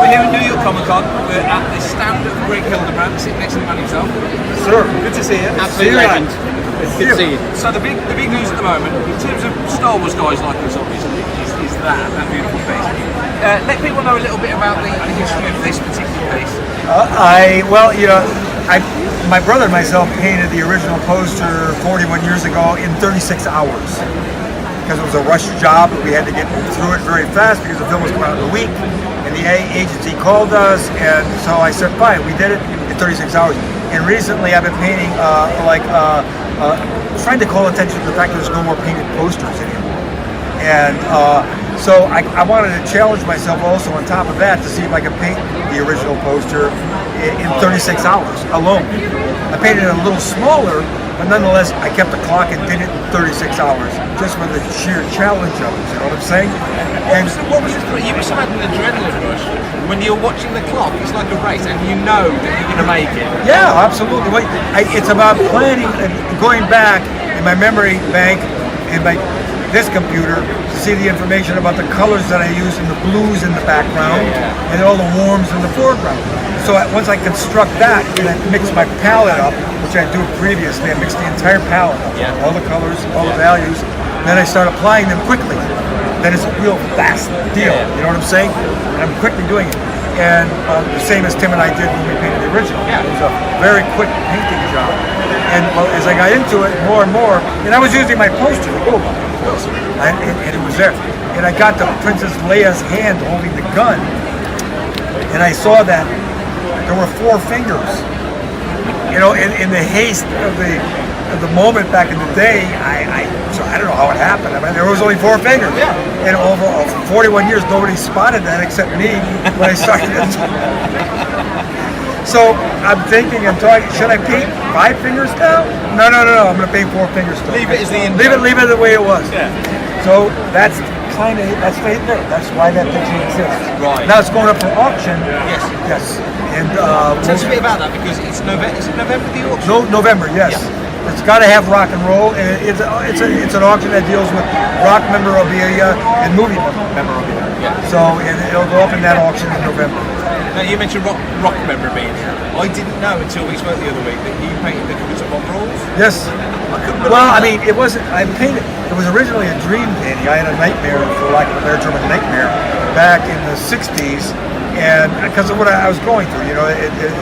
We're here at New York Comic Con. We're at the stand of Greg Hildebrandt, sitting next to the man himself. Sir, good to see you. Absolute legend. Good to see you. So the big news at the moment, in terms of Star Wars guys like us, obviously, is that beautiful piece. Let people know a little bit about the history of this particular piece. My brother and myself painted the original poster 41 years ago in 36 hours. Because it was a rush job, we had to get through it very fast because the film was coming out in a week, and the agency called us, and so I said, fine, we did it in 36 hours. And recently I've been painting, trying to call attention to the fact that there's no more painted posters anymore. And so I wanted to challenge myself also on top of that to see if I could paint the original poster in 36 hours alone. I painted it a little smaller, but nonetheless, I kept the clock and did it in 36 hours, just for the sheer challenge of it, you know what I'm saying? What was it? You must have had an adrenaline rush when you're watching the clock. It's like a race, and you know that you're going to make it. Yeah, absolutely. It's about planning and going back in my memory bank and this computer to see the information about the colors that I use and the blues in the background and all the warms in the foreground. So once I construct that and I mix my palette up, which I do previously, I mix the entire palette up, all the colors, all the values, then I start applying them quickly. Then it's a real fast deal, you know what I'm saying? And I'm quickly doing it. And the same as Tim and I did when we painted the original. It was a very quick painting job. And as I got into it more and more, and I was using my poster, and it was there. And I got to Princess Leia's hand holding the gun, and I saw that there were 4 fingers. You know, in the haste of the moment back in the day, so I don't know how it happened. I mean, there was only 4 fingers. And over 41 years, nobody spotted that except me when I started it. So I'm thinking, I'm talking, should I paint 5 fingers now? No, I'm going to paint 4 fingers still. Leave it as the intro. Leave it the way it was. So that's there. That's why that picture exists. Right. Now it's going up for auction. Yes. And tell us a bit about that, because it's November. Is it November the auction? No, November. Yes. Yeah. It's got to have rock and roll, and it's an auction that deals with rock memorabilia and movie memorabilia. Yeah. So it'll go up in that auction in November. Now you mentioned rock memorabilia. I didn't know until we spoke the other week that you painted the covers of Bob Rolls. Yes. Well, I mean, it wasn't. I painted. It was originally a dream painting. I had a nightmare, for lack of a better term, a nightmare back in the '60s, and because of what I was going through, you know,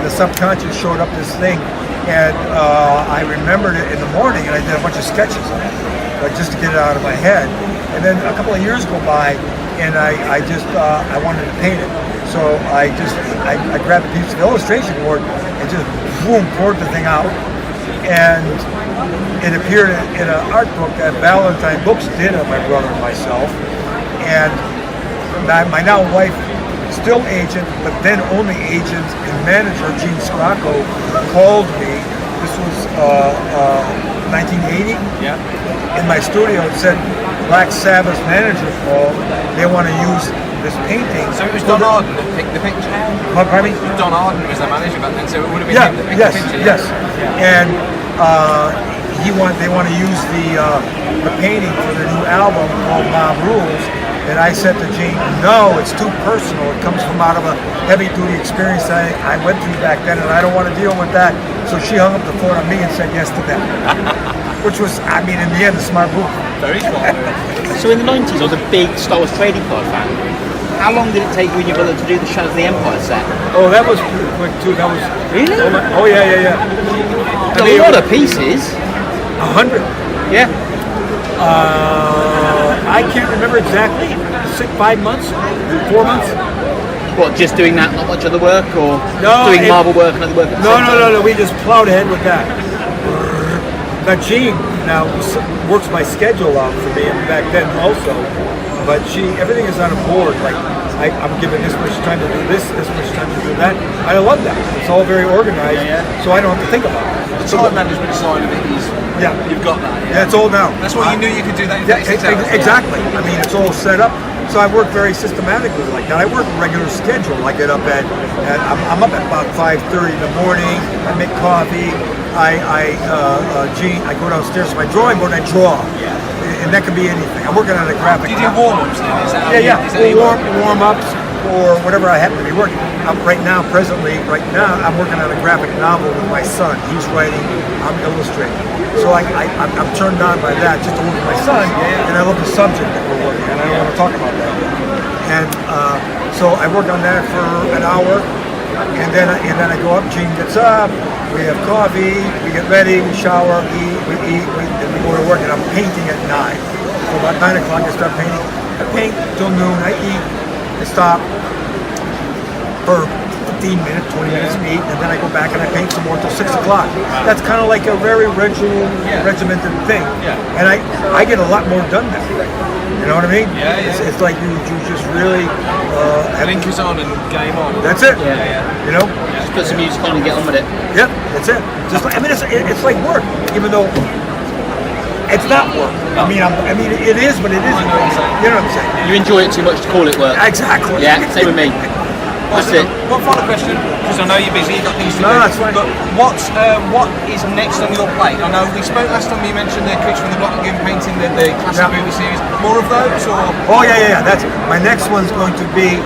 the subconscious showed up this thing, and I remembered it in the morning, and I did a bunch of sketches of it, just to get it out of my head. And then a couple of years go by, and I wanted to paint it. So I grabbed a piece of illustration board and just boom, poured the thing out, and it appeared in an art book that Valentine Books did of my brother and myself. And my now wife, still agent, but then only agent and manager, Gene Scrocco, called me. This was 1980. Yeah. In my studio, it said Black Sabbath manager called. They want to use this painting. So it was Don Arden that picked the picture? Pardon me? Don Arden was the manager back then, so it would have been him that picked the picture. Yes. And they want to use the painting for their new album called Mob Rules. And I said to Gene, no, it's too personal. It comes from out of a heavy-duty experience that I went through back then, and I don't want to deal with that. So she hung up the phone on me and said yes to that. Which was, I mean, in the end, a smart move. Very smart. So in the 90s, I was a big Star Wars trading card fan. How long did it take you and your brother to do the Shadows of the Empire set? Oh, that was pretty quick too. That was really? Oh yeah. A lot of pieces. 100. Yeah. I can't remember exactly. 5 months, 4 months. What, just doing that, not much other work, or doing Marvel work and other work? No. We just plowed ahead with that. Now Gene works my schedule out for me, and back then also. But everything is on a board. Like I'm given this much time to do this much time to do that. I love that. It's all very organized, so I don't have to think about it. The time management side of it is, you've got that. Yeah, it's all now. That's why you knew you could do that in 36 hours. Exactly. I mean, it's all set up. So I work very systematically like that. I work a regular schedule. I get up I'm up at about 5:30 in the morning. I make coffee. I go downstairs to my drawing board and I draw. And that can be anything. I'm working on a graphic. Do you do warm-ups then? Yeah. Warm-ups, or whatever I happen to be working. Right now, I'm working on a graphic novel with my son. He's writing, I'm illustrating. So I'm turned on by that just to work with my son, and I love the subject that we're working on. I don't want to talk about that. And so I work on that for an hour, and then I go up, Gene gets up, we have coffee, we get ready, we shower, we eat, and we go to work, and I'm painting at 9. So about 9 o'clock I start painting. I paint till noon, I eat, I stop for 15 minutes, 20 minutes to eat, and then I go back and I paint some more till 6 o'clock. That's kind of like a very regimented thing. And I get a lot more done that way. You know what I mean? It's like you just really Blinkers on and game on. That's it. You know? Just put some music on and get on with it. Yep, that's it. Just like, I mean, it's like work, even though it's not work. I mean, it is, but it isn't. You know what I'm saying? You enjoy it too much to call it work. Exactly. Yeah, same with me. That's it. One final question, because I know you're busy, you've got things to do. No, that's fine. But what is next on your plate? I know we spoke last time, you mentioned the Creature from the Block Lagoon painting, the classic movie series. More of those, or? Oh, yeah. That's my next one's going to be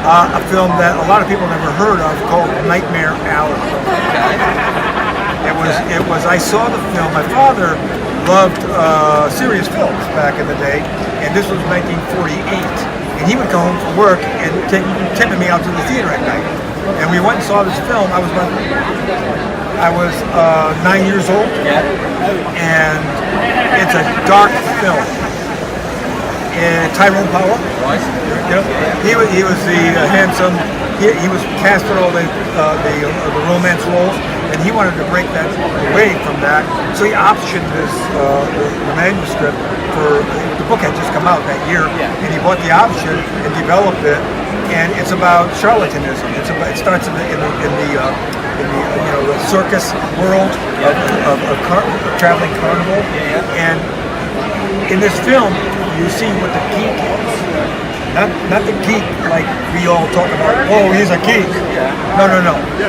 a film that a lot of people never heard of called Nightmare Alley. Okay. It was. I saw the film. My father loved serious films back in the day, and this was 1948. And he would come home from work and taking me out to the theater at night. And we went and saw this film. I was 9 years old, and it's a dark film. And Tyrone Power, you know, he was the handsome. He was cast for all the romance roles, and he wanted to break that away from that. So he optioned the manuscript for the book had just come out that year, and he bought the option and developed it. And it's about charlatanism. It starts in the circus world of traveling carnival, and in this film you see what the geek is. Not the geek like we all talk about. Oh, he's a geek. No.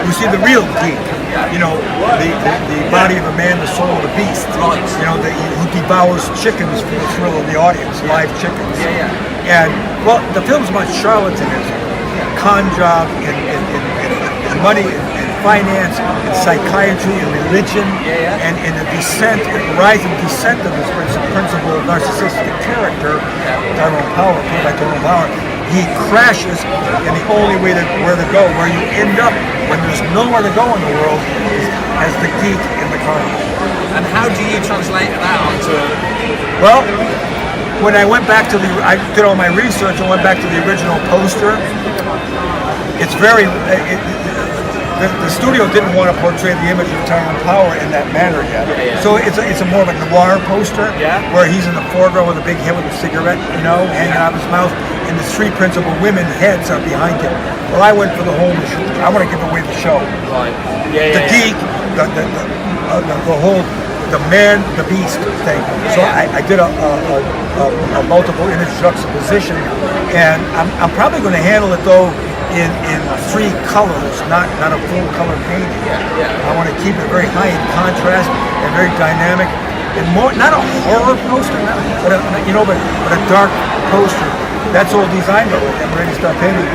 You see the real geek. You know, the body of a man, the soul of a beast. You know, who devours chickens for the thrill of the audience, live chickens. And well, the film's about charlatanism, con job, and money, and finance, and psychiatry, and religion, and the descent, and the rise and descent of this principle of narcissistic character, Tyrone Power, played by Tyrone Power. He crashes, and the only way where to go, where you end up when there's nowhere to go in the world, is as the geek in the carnival. And how do you translate that onto? Well, when I went back to I did all my research and went back to the original poster. It's very. The studio didn't want to portray the image of Tyrone Power in that manner yet. So it's a more of a noir poster where he's in the foreground with a big head with a cigarette, hanging out of his mouth, and the three principal women heads are behind him. Well, I went for the whole mission. I want to give away the show. Right. The geek, the whole, the man, the beast thing. So I did a multiple image juxtaposition, and I'm probably going to handle it though in 3 colors, not a full color painting. I want to keep it very high in contrast and very dynamic, and more not a horror poster, but a dark poster. That's all designed already. I'm ready to start painting.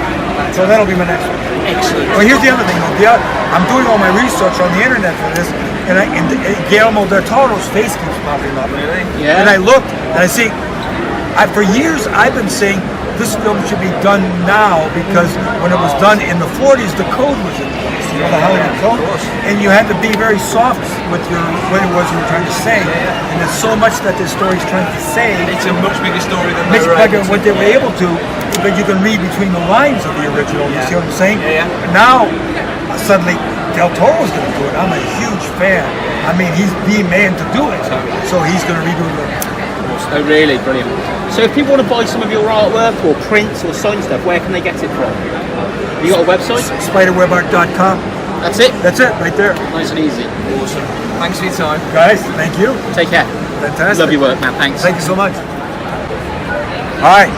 So that'll be my next one. Excellent. Well, here's the other thing though. I'm doing all my research on the internet for this, and Guillermo del Toro's face keeps popping up. Really? Yeah. And I looked and I see. For years I've been saying this film should be done now, because when it was done in the 40s, the code was in place, the Hollywood code, and you had to be very soft with what it was you were trying to say. And there's so much that this story's trying to say. It's a much bigger story than Much bigger than what they were able to, but you can read between the lines of the original. You see what I'm saying? But now, suddenly, Del Toro's going to do it. I'm a huge fan. I mean, he's the man to do it. So he's going to redo it. Oh, really? Brilliant. So if people want to buy some of your artwork or prints or sign stuff, where can they get it from? Have you got a website? Spiderwebart.com. That's it? That's it, right there. Nice and easy. Awesome. Thanks for your time. Guys, thank you. Take care. Fantastic. Love your work, man. Thanks. Thank you so much. All right.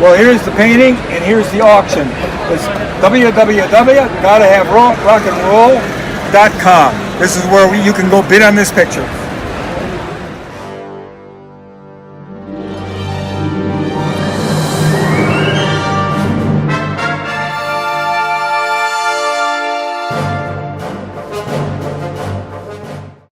Well, here's the painting and here's the auction. It's www.gottahaverockandroll.com. This is where you can go bid on this picture.